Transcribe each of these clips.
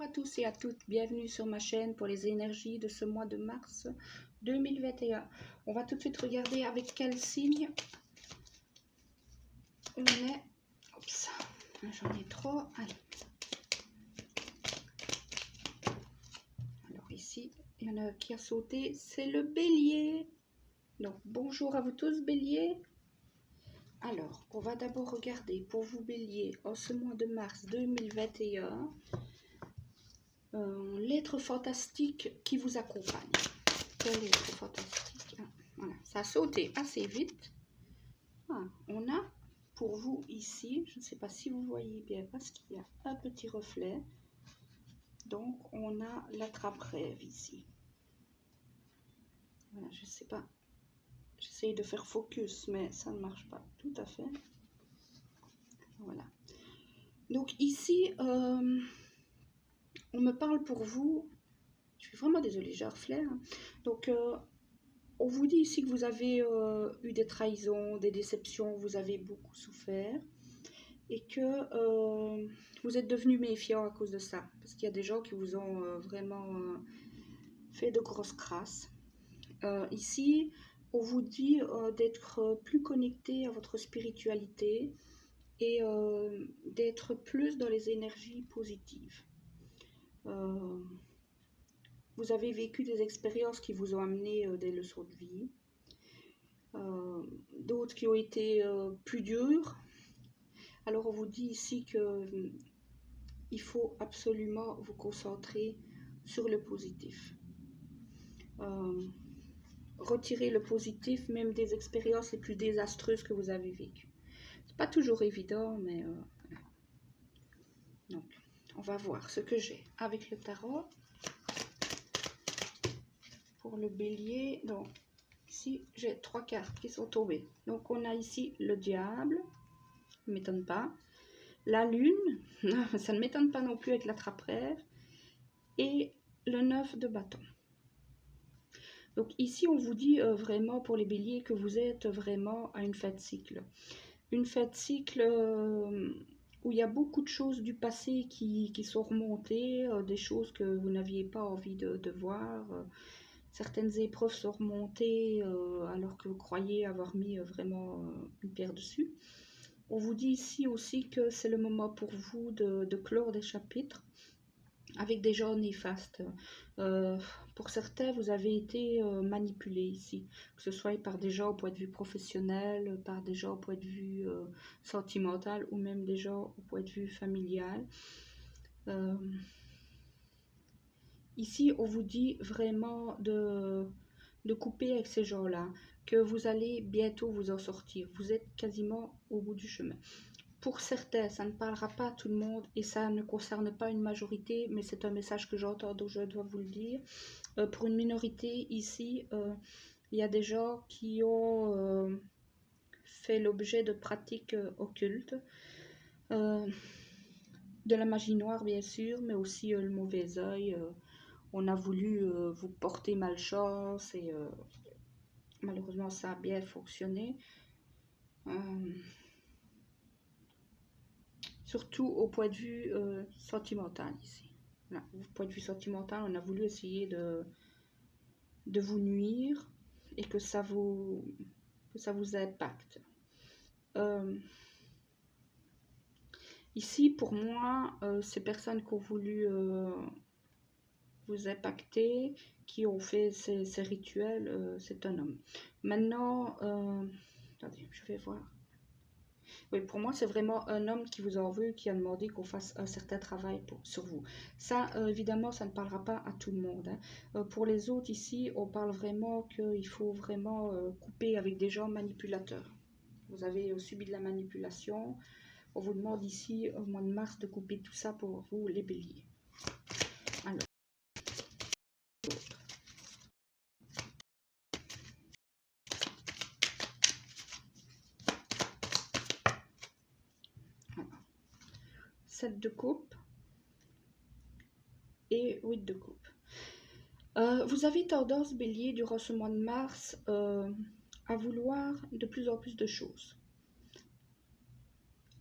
à tous et à toutes, bienvenue sur ma chaîne pour les énergies de ce mois de mars 2021. On va tout de suite regarder avec quel signe on est. Oups, j'en ai trop. Allez. Alors ici, il y en a qui a sauté, c'est le bélier. Donc bonjour à vous tous bélier. Alors, on va d'abord regarder pour vous bélier en ce mois de mars 2021. L'être fantastique qui vous accompagne. Quel être fantastique? Voilà, ça a sauté assez vite. On a pour vous ici, je ne sais pas si vous voyez bien parce qu'il y a un petit reflet. Donc on a l'attrape-rêve ici. Voilà, je ne sais pas. J'essaye de faire focus, mais ça ne marche pas tout à fait. Voilà. Donc ici, on me parle pour vous. Je suis vraiment désolée, j'ai un reflet. Donc, on vous dit ici que vous avez eu des trahisons, des déceptions, vous avez beaucoup souffert. Et que vous êtes devenu méfiant à cause de ça. Parce qu'il y a des gens qui vous ont vraiment fait de grosses crasses. Ici, on vous dit d'être plus connecté à votre spiritualité et d'être plus dans les énergies positives. Vous avez vécu des expériences qui vous ont amené des leçons de vie. D'autres qui ont été plus dures. Alors on vous dit ici que il faut absolument vous concentrer sur le positif. Retirer le positif même des expériences les plus désastreuses que vous avez vécues. C'est pas toujours évident, mais donc on va voir ce que j'ai avec le tarot pour le bélier. Donc ici j'ai 3 cartes qui sont tombées. Donc on a ici le diable, ne m'étonne pas, la lune, ça ne m'étonne pas non plus avec l'attrape-rêve, et le 9 de bâton. Donc ici, on vous dit vraiment pour les béliers que vous êtes vraiment à une fin de cycle. Une fin de cycle où il y a beaucoup de choses du passé qui sont remontées, des choses que vous n'aviez pas envie de voir. Certaines épreuves sont remontées alors que vous croyez avoir mis vraiment une pierre dessus. On vous dit ici aussi que c'est le moment pour vous de clore des chapitres avec des gens néfastes. Pour certains, vous avez été manipulé ici, que ce soit par des gens au point de vue professionnel, par des gens au point de vue sentimental ou même des gens au point de vue familial. Ici, on vous dit vraiment de couper avec ces gens-là, que vous allez bientôt vous en sortir. Vous êtes quasiment au bout du chemin. Pour certains, ça ne parlera pas à tout le monde et ça ne concerne pas une majorité, mais c'est un message que j'entends, donc je dois vous le dire. Pour une minorité, ici, il y a des gens qui ont fait l'objet de pratiques occultes, de la magie noire bien sûr, mais aussi le mauvais œil. On a voulu vous porter malchance et malheureusement ça a bien fonctionné. Surtout au point de vue sentimental ici. Voilà. Au point de vue sentimental, on a voulu essayer de vous nuire et que ça vous impacte. Ici, pour moi, ces personnes qui ont voulu vous impacter, qui ont fait ces rituels, c'est un homme. Maintenant, attendez, je vais voir. Oui, pour moi, c'est vraiment un homme qui vous en veut, qui a demandé qu'on fasse un certain travail sur vous. Ça, évidemment, ça ne parlera pas à tout le monde. Pour les autres, ici, on parle vraiment qu'il faut vraiment couper avec des gens manipulateurs. Vous avez subi de la manipulation. On vous demande ici, au mois de mars, de couper tout ça pour vous, les béliers. Alors. Voilà. 7 de coupe et 8 de coupe. Vous avez tendance, bélier, durant ce mois de mars, à vouloir de plus en plus de choses.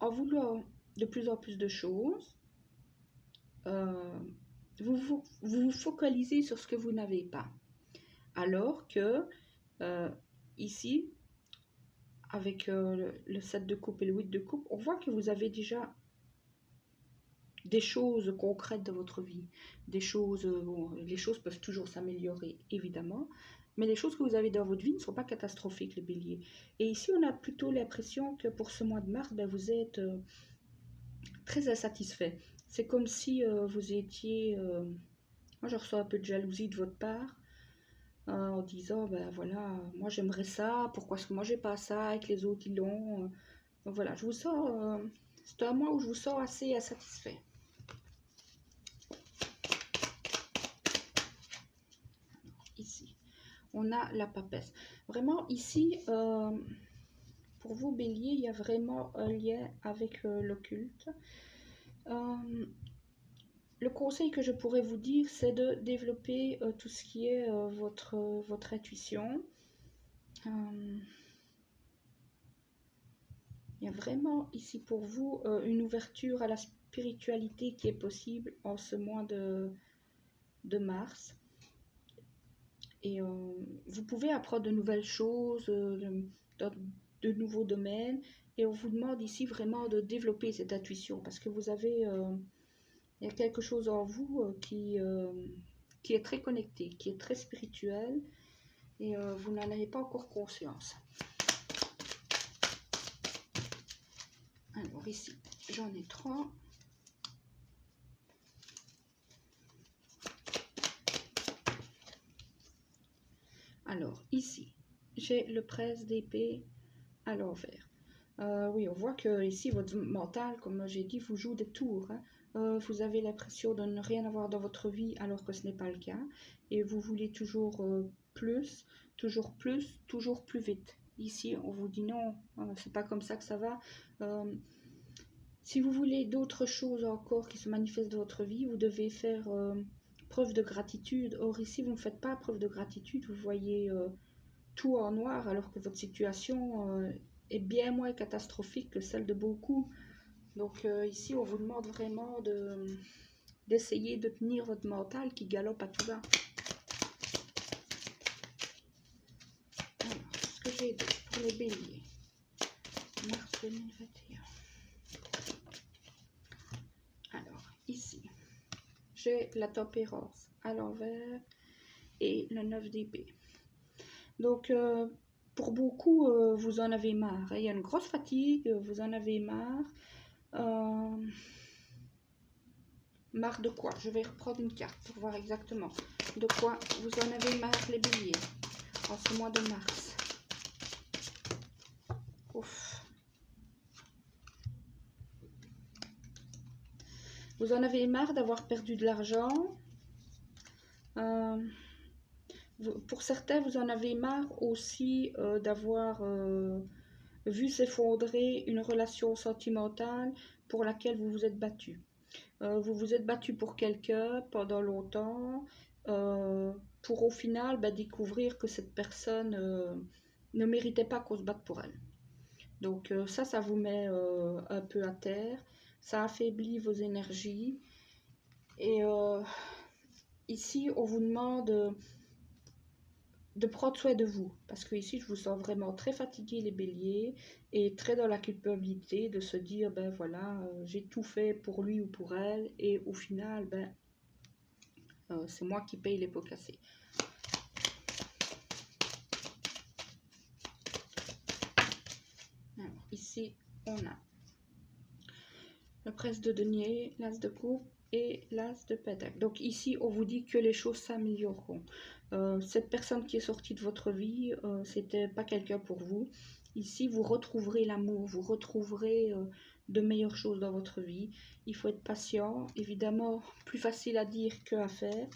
En vouloir de plus en plus de choses, vous focalisez sur ce que vous n'avez pas. Alors que ici, avec le 7 de coupe et le 8 de coupe, on voit que vous avez déjà des choses concrètes dans votre vie. Des choses, bon, les choses peuvent toujours s'améliorer, évidemment, mais les choses que vous avez dans votre vie ne sont pas catastrophiques, les béliers. Et ici, on a plutôt l'impression que pour ce mois de mars, ben, vous êtes très insatisfait. C'est comme si vous étiez... moi, je reçois un peu de jalousie de votre part, en disant, ben voilà, moi j'aimerais ça, pourquoi est-ce que moi j'ai pas ça et que les autres ils l'ont. Donc voilà, je vous sens, c'est un mois où je vous sens assez insatisfait. Ici, on a la papesse. Vraiment, ici, pour vous, bélier, il y a vraiment un lien avec l'occulte. Le conseil que je pourrais vous dire, c'est de développer tout ce qui est votre intuition. Il y a vraiment ici pour vous une ouverture à la spiritualité qui est possible en ce mois de mars. Et vous pouvez apprendre de nouvelles choses, de nouveaux domaines. Et on vous demande ici vraiment de développer cette intuition parce que vous avez... il y a quelque chose en vous qui est très connecté, qui est très spirituel et vous n'en avez pas encore conscience. Alors ici, j'en ai 3. Alors ici, j'ai le presse d'épée à l'envers. Oui, on voit que ici, votre mental, comme j'ai dit, vous joue des tours. Hein. Vous avez l'impression de ne rien avoir dans votre vie alors que ce n'est pas le cas. Et vous voulez toujours plus, toujours plus, toujours plus vite. Ici, on vous dit non, c'est pas comme ça que ça va. Si vous voulez d'autres choses encore qui se manifestent dans votre vie, vous devez faire preuve de gratitude. Or ici, vous ne faites pas preuve de gratitude, vous voyez tout en noir alors que votre situation est bien moins catastrophique que celle de beaucoup. Donc ici, on vous demande vraiment d'essayer de tenir votre mental qui galope à tout va. Alors, ce que j'ai dit pour les béliers, mars 2021. Alors, ici, j'ai la tempérance à l'envers et le 9 d'épée. Donc, pour beaucoup, vous en avez marre. Hein. Il y a une grosse fatigue, vous en avez marre. Marre de quoi? Je vais reprendre une carte pour voir exactement de quoi vous en avez marre, les béliers, en ce mois de mars. Ouf. Vous en avez marre d'avoir perdu de l'argent. Pour certains, vous en avez marre aussi d'avoir vu s'effondrer une relation sentimentale pour laquelle vous vous êtes battu. Vous vous êtes battu pour quelqu'un pendant longtemps, pour au final découvrir que cette personne ne méritait pas qu'on se batte pour elle. Donc ça vous met un peu à terre, ça affaiblit vos énergies. Et ici, on vous demande de prendre soin de vous, parce que ici je vous sens vraiment très fatigué, les béliers, et très dans la culpabilité de se dire ben voilà, j'ai tout fait pour lui ou pour elle et au final c'est moi qui paye les pots cassés. Alors ici on a le prince de denier, l'as de coupe et l'as de pentacle. Donc ici on vous dit que les choses s'amélioreront. Cette personne qui est sortie de votre vie, c'était pas quelqu'un pour vous. Ici vous retrouverez l'amour, vous retrouverez de meilleures choses dans votre vie. Il faut être patient, évidemment plus facile à dire qu'à faire,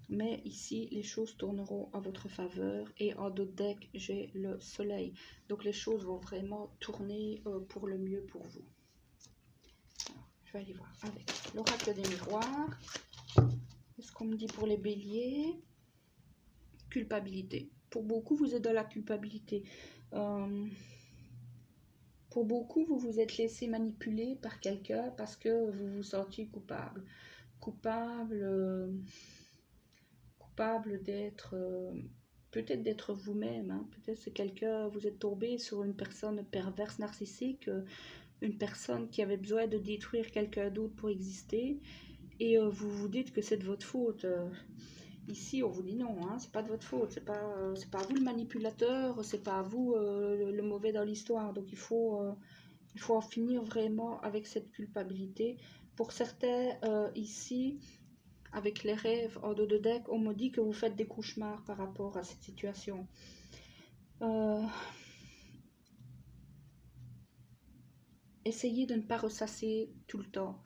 mais ici les choses tourneront à votre faveur. Et en dos de deck j'ai le soleil, donc les choses vont vraiment tourner pour le mieux pour vous. Je vais aller voir avec l'oracle des miroirs. Qu'est-ce qu'on me dit pour les béliers? Culpabilité. Pour beaucoup, vous êtes dans la culpabilité. Pour beaucoup, vous vous êtes laissé manipuler par quelqu'un parce que vous vous sentiez coupable. coupable d'être, peut-être d'être vous-même, hein. Peut-être c'est quelqu'un, vous êtes tombé sur une personne perverse, narcissique, une personne qui avait besoin de détruire quelqu'un d'autre pour exister, et vous vous dites que c'est de votre faute. Ici, on vous dit non, hein, c'est pas de votre faute, c'est pas vous le manipulateur, c'est pas vous le mauvais dans l'histoire. Donc il faut en finir vraiment avec cette culpabilité. Pour certains, ici, avec les rêves en dos de deck, on me dit que vous faites des cauchemars par rapport à cette situation. Essayez de ne pas ressasser tout le temps.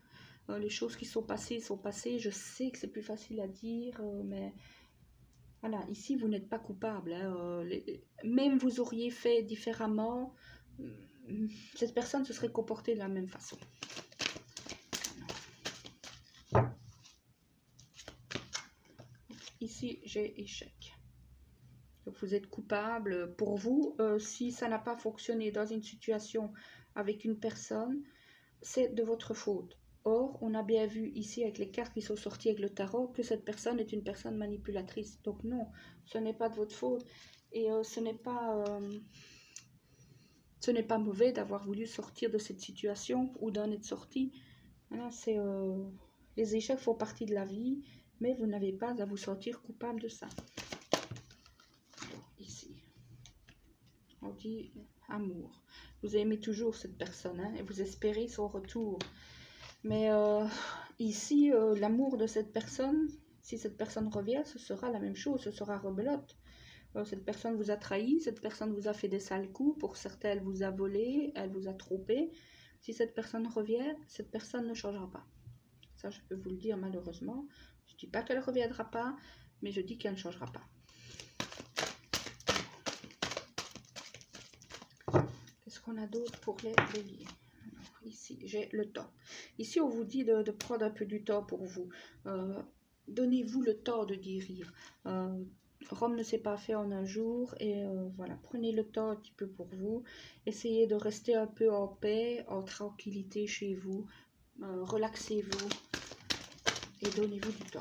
Les choses qui sont passées sont passées. Je sais que c'est plus facile à dire, mais voilà, ici vous n'êtes pas coupable, hein. Même vous auriez fait différemment, cette personne se serait comportée de la même façon. Ici, j'ai échec. Donc, vous êtes coupable. Pour vous, si ça n'a pas fonctionné dans une situation avec une personne, c'est de votre faute. Or, on a bien vu ici avec les cartes qui sont sorties avec le tarot que cette personne est une personne manipulatrice. Donc non, ce n'est pas de votre faute. Et ce n'est pas mauvais d'avoir voulu sortir de cette situation ou d'en être sorti. Voilà, les échecs font partie de la vie, mais vous n'avez pas à vous sentir coupable de ça. Alors, ici, on dit amour. Vous aimez toujours cette personne, hein, et vous espérez son retour. Mais ici, l'amour de cette personne, si cette personne revient, ce sera la même chose, ce sera rebelote. Cette personne vous a trahi, cette personne vous a fait des sales coups, pour certains, elle vous a volé, elle vous a trompé. Si cette personne revient, cette personne ne changera pas. Ça, je peux vous le dire malheureusement. Je ne dis pas qu'elle ne reviendra pas, mais je dis qu'elle ne changera pas. Qu'est-ce qu'on a d'autre pour les béliers? Ici, j'ai le temps. Ici, on vous dit de prendre un peu du temps pour vous. Donnez-vous le temps de guérir. Rome ne s'est pas fait en un jour. Et voilà, prenez le temps un petit peu pour vous. Essayez de rester un peu en paix, en tranquillité chez vous. Relaxez-vous et donnez-vous du temps.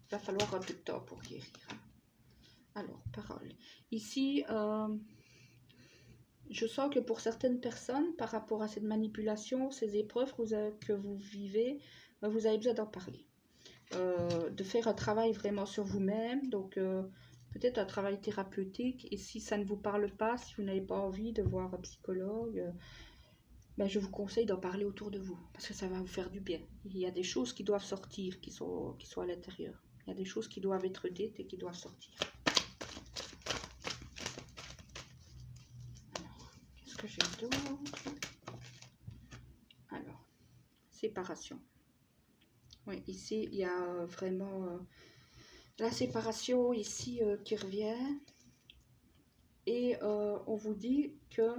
Il va falloir un peu de temps pour guérir. Alors, parole. Ici, je sens que pour certaines personnes, par rapport à cette manipulation, ces épreuves que vous vivez, vous avez besoin d'en parler. De faire un travail vraiment sur vous-même, donc peut-être un travail thérapeutique. Et si ça ne vous parle pas, si vous n'avez pas envie de voir un psychologue, ben je vous conseille d'en parler autour de vous, parce que ça va vous faire du bien. Il y a des choses qui doivent sortir, qui sont à l'intérieur. Il y a des choses qui doivent être dites et qui doivent sortir. Que j'ai d'autre. Alors, séparation. Oui, ici, il y a vraiment la séparation ici qui revient. Et on vous dit que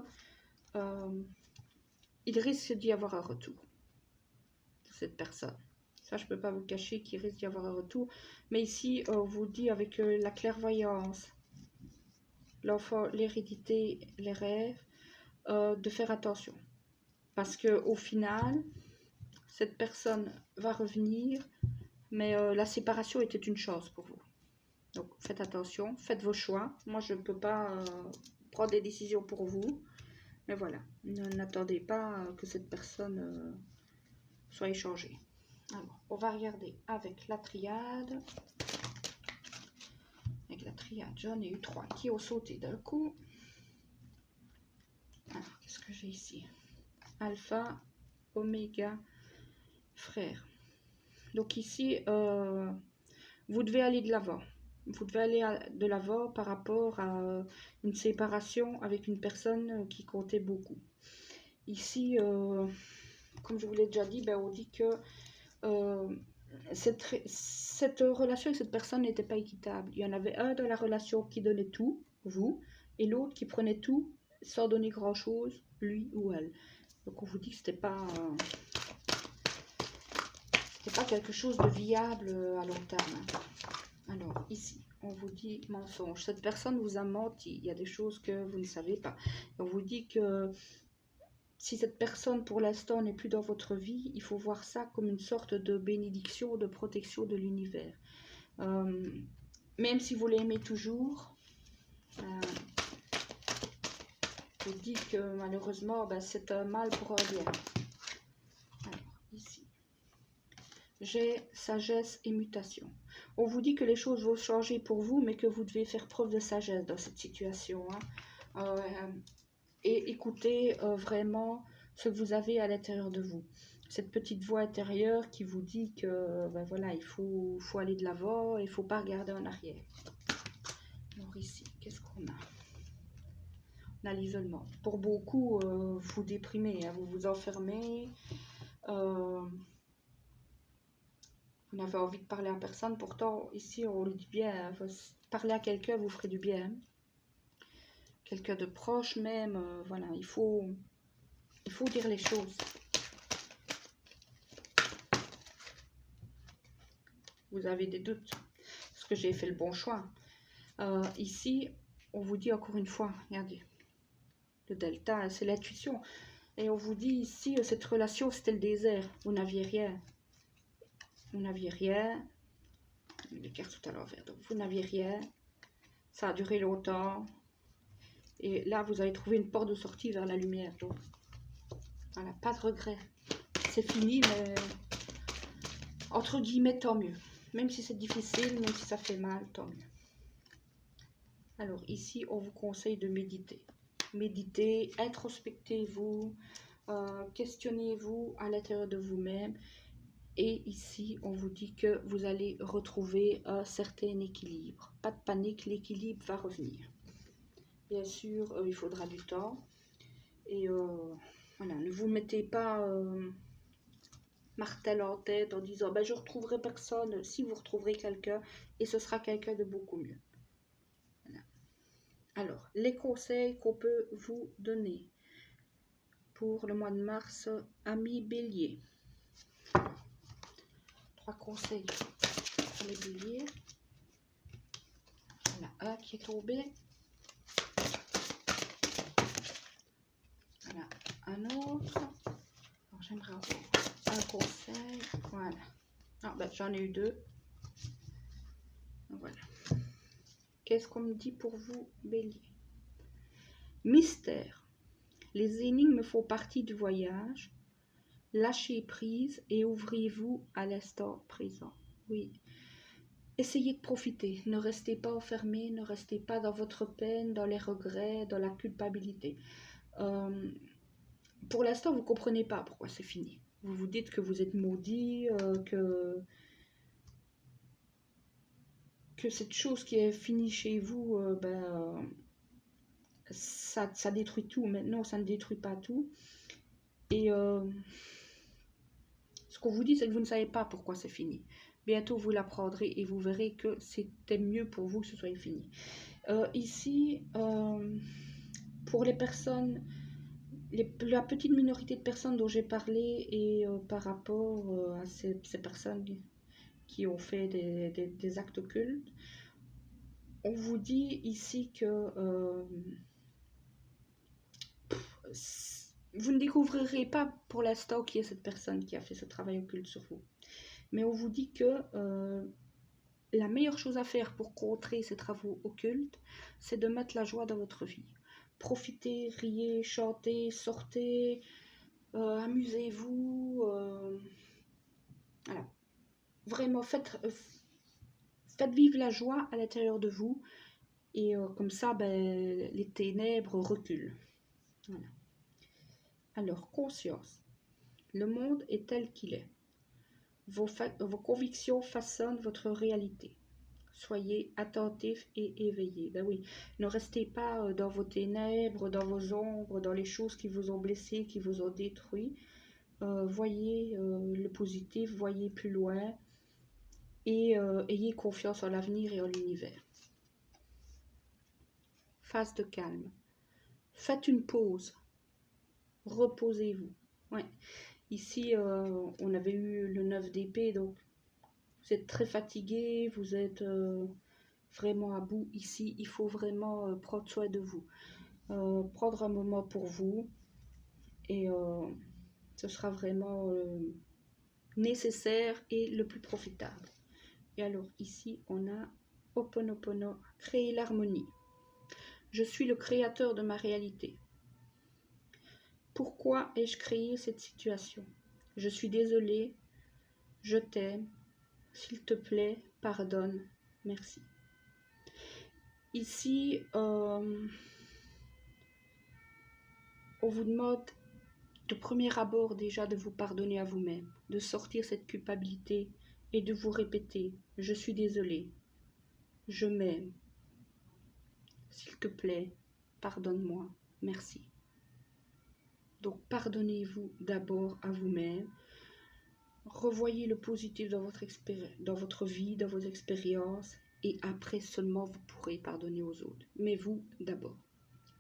il risque d'y avoir un retour de cette personne. Ça, je ne peux pas vous cacher qu'il risque d'y avoir un retour. Mais ici, on vous dit avec la clairvoyance, l'enfant, l'hérédité, les rêves, de faire attention, parce que au final cette personne va revenir, mais la séparation était une chance pour vous. Donc faites attention, faites vos choix. Moi je ne peux pas prendre des décisions pour vous, mais voilà, n'attendez pas que cette personne soit échangée. Alors on va regarder avec la triade. Avec la triade, j'en ai eu 3 qui ont sauté d'un coup. Alors, qu'est-ce que j'ai ici? Alpha, Oméga, frère. Donc ici, vous devez aller de l'avant. Vous devez aller de l'avant par rapport à une séparation avec une personne qui comptait beaucoup. Ici, comme je vous l'ai déjà dit, ben, on dit que cette relation avec cette personne n'était pas équitable. Il y en avait un dans la relation qui donnait tout, vous, et l'autre qui prenait tout sans donner grand-chose, lui ou elle. Donc on vous dit que c'était pas quelque chose de viable à long terme. Alors ici, on vous dit mensonge. Cette personne vous a menti. Il y a des choses que vous ne savez pas. On vous dit que si cette personne pour l'instant n'est plus dans votre vie, il faut voir ça comme une sorte de bénédiction, de protection de l'univers. Même si vous l'aimez toujours, je dis que malheureusement, c'est un mal pour un bien. Alors, ici, j'ai sagesse et mutation. On vous dit que les choses vont changer pour vous, mais que vous devez faire preuve de sagesse dans cette situation. Et écoutez vraiment ce que vous avez à l'intérieur de vous. Cette petite voix intérieure qui vous dit que voilà, il faut aller de l'avant, il ne faut pas regarder en arrière. Alors ici, qu'est-ce qu'on a? On a l'isolement. Pour beaucoup, vous déprimez, vous vous enfermez. Vous n'avez envie de parler à personne. Pourtant, ici, on le dit bien, parler à quelqu'un vous ferait du bien. Quelqu'un de proche même, voilà, il faut dire les choses. Vous avez des doutes. Est-ce que j'ai fait le bon choix? Ici, on vous dit encore une fois, regardez, le delta, c'est l'intuition. Et on vous dit ici, cette relation, c'était le désert. Vous n'aviez rien. Vous n'aviez rien. Les cartes tout à l'envers. Donc, vous n'aviez rien. Ça a duré longtemps. Et là, vous avez trouvé une porte de sortie vers la lumière. Donc, voilà, pas de regret. C'est fini, mais entre guillemets, tant mieux. Même si c'est difficile, même si ça fait mal, tant mieux. Alors ici, on vous conseille de méditer. Méditez, introspectez-vous, questionnez-vous à l'intérieur de vous-même. Et ici, on vous dit que vous allez retrouver un certain équilibre. Pas de panique, l'équilibre va revenir. Bien sûr, il faudra du temps. Et voilà, ne vous mettez pas martel en tête en disant je ne retrouverai personne. Si vous retrouverez quelqu'un, et ce sera quelqu'un de beaucoup mieux. Voilà. Alors, les conseils qu'on peut vous donner pour le mois de mars, amis bélier. 3 conseils pour les béliers. Voilà, un qui est tombé. Voilà, un autre. Alors, j'aimerais avoir un conseil. Voilà. Ah, j'en ai eu 2. Voilà. Qu'est-ce qu'on me dit pour vous, bélier? Mystère. Les énigmes font partie du voyage. Lâchez prise et ouvrez-vous à l'instant présent. Oui. Essayez de profiter. Ne restez pas enfermé, ne restez pas dans votre peine, dans les regrets, dans la culpabilité. Pour l'instant, vous ne comprenez pas pourquoi c'est fini. Vous vous dites que vous êtes maudit, que cette chose qui est finie chez vous, ça détruit tout. Maintenant, ça ne détruit pas tout. Et ce qu'on vous dit, c'est que vous ne savez pas pourquoi c'est fini. Bientôt, vous l'apprendrez et vous verrez que c'était mieux pour vous que ce soit fini. Ici, pour les personnes, la petite minorité de personnes dont j'ai parlé et par rapport à ces personnes qui ont fait des actes occultes, on vous dit ici que vous ne découvrirez pas pour l'instant qui est cette personne qui a fait ce travail occulte sur vous. Mais on vous dit que la meilleure chose à faire pour contrer ces travaux occultes, c'est de mettre la joie dans votre vie. Profitez, riez, chantez, sortez, amusez-vous. Voilà. Vraiment, faites vivre la joie à l'intérieur de vous. Et comme ça, les ténèbres reculent. Voilà. Alors, conscience. Le monde est tel qu'il est. Vos convictions façonnent votre réalité. Soyez attentifs et éveillés. Ben oui, ne restez pas dans vos ténèbres, dans vos ombres, dans les choses qui vous ont blessé, qui vous ont détruit. Voyez le positif, voyez plus loin et ayez confiance en l'avenir et en l'univers. Phase de calme. Faites une pause. Reposez-vous. Ouais. Ici, on avait eu le 9 d'épée, donc vous êtes très fatigué, vous êtes vraiment à bout. Ici, il faut vraiment prendre soin de vous. Prendre un moment pour vous et ce sera vraiment nécessaire et le plus profitable. Et alors ici, on a Ho'oponopono, créer l'harmonie. Je suis le créateur de ma réalité. Pourquoi ai-je créé cette situation? Je suis désolée, je t'aime, s'il te plaît, pardonne, merci. Ici, on vous demande de premier abord déjà de vous pardonner à vous-même, de sortir cette culpabilité et de vous répéter « Je suis désolée, je m'aime, s'il te plaît, pardonne-moi, merci ». Donc pardonnez-vous d'abord à vous-même, revoyez le positif dans votre vie, dans vos expériences, et après seulement vous pourrez pardonner aux autres. Mais vous d'abord.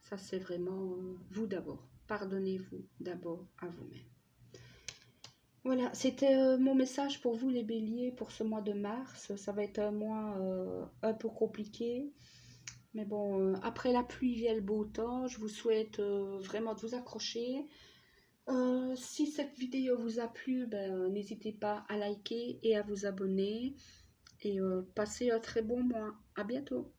Ça c'est vraiment vous d'abord. Pardonnez-vous d'abord à vous-même. Voilà, c'était mon message pour vous les béliers pour ce mois de mars. Ça va être un mois un peu compliqué. Mais bon, après la pluie vient le beau temps. Je vous souhaite vraiment de vous accrocher. Si cette vidéo vous a plu, n'hésitez pas à liker et à vous abonner. Et passez un très bon mois. À bientôt.